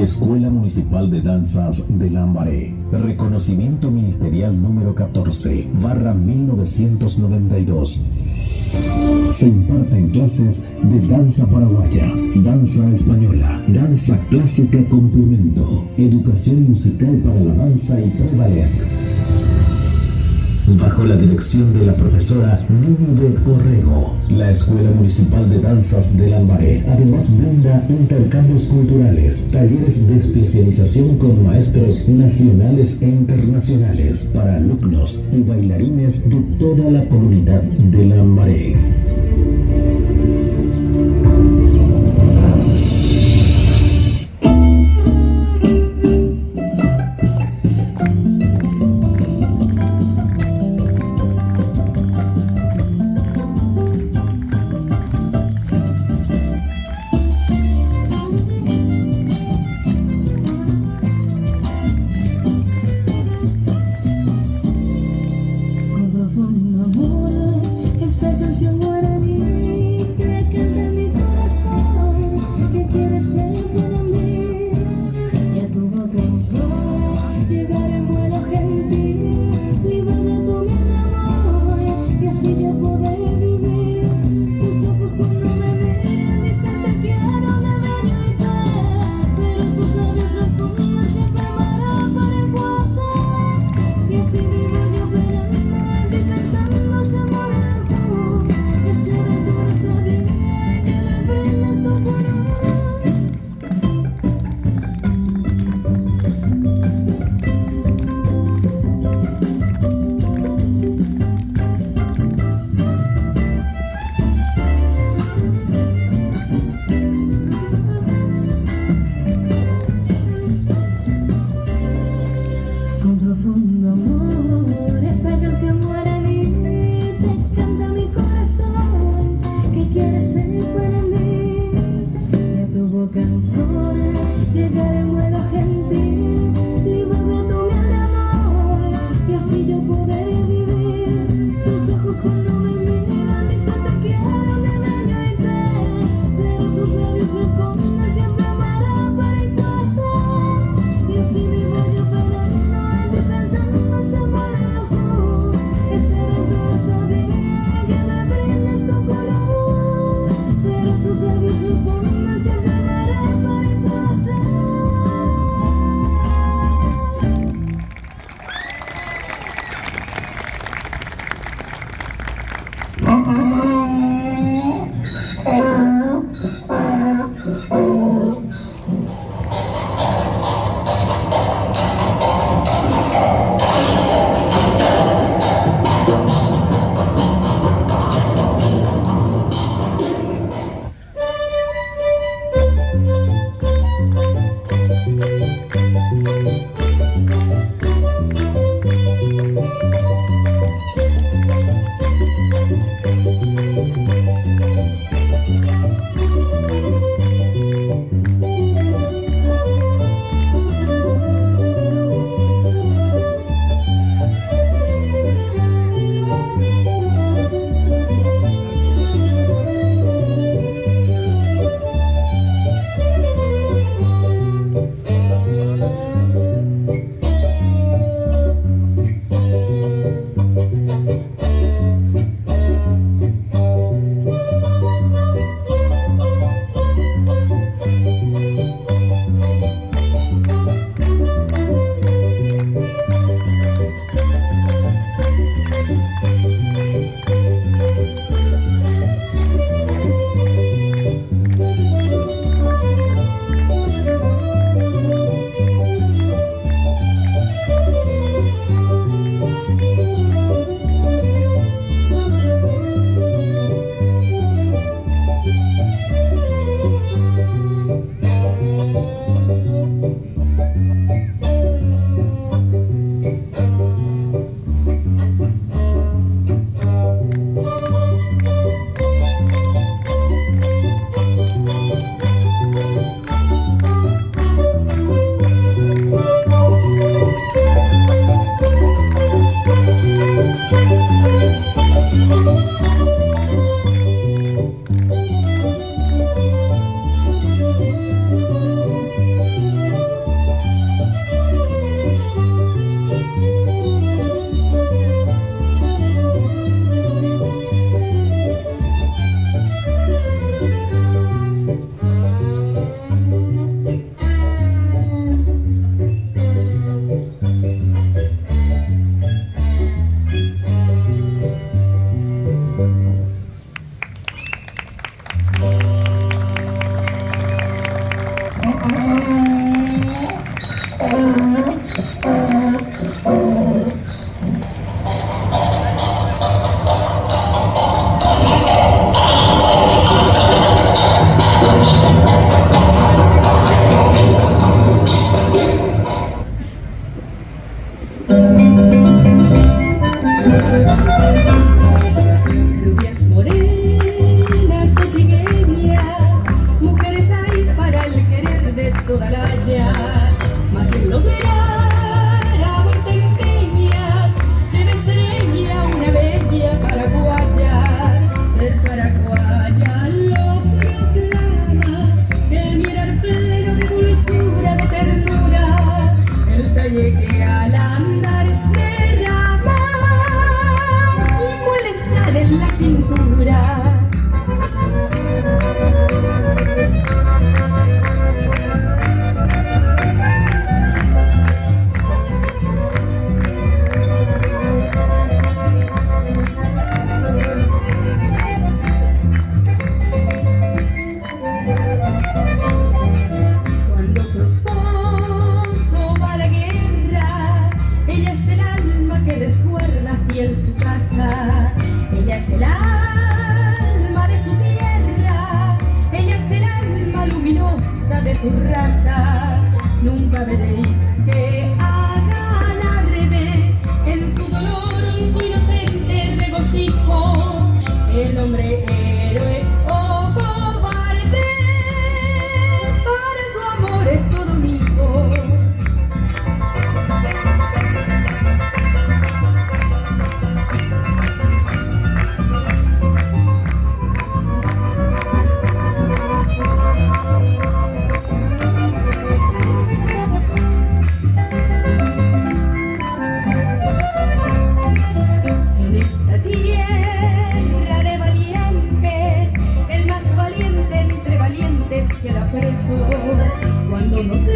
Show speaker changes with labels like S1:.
S1: Escuela Municipal de Danzas de Lambaré. Reconocimiento Ministerial número 14/1992. Se imparten clases de danza paraguaya, danza española, danza clásica complemento, educación musical para la danza y pre-ballet. Bajo la dirección de la profesora Nínive Orrego, la Escuela Municipal de Danzas de Lambaré además brinda intercambios culturales, talleres de especialización con maestros nacionales e internacionales para alumnos y bailarines de toda la comunidad de Lambaré.
S2: Rubias morenas o trigueñas, mujeres hay para el querer de toda la haya, mas en lograr amor te empeñas, debe ser ella una bella paraguaya, ser paraguaya lo proclama, el mirar pleno de dulzura, de ternura, el talle que al andar derrama y muele sal en la cintura. Cuando su esposo va a la guerra, ella es el alma que resguarda fiel su casa. Ella es el alma de su tierra, ella es el alma luminosa de su raza. Nunca veréis que haga alarde en su dolor o en su inocente regocijo. El hombre héroe o cobarde, para su amor es todo un hijo. En esta tierra de valientes, el más valiente entre valientes queda preso. Cuando no se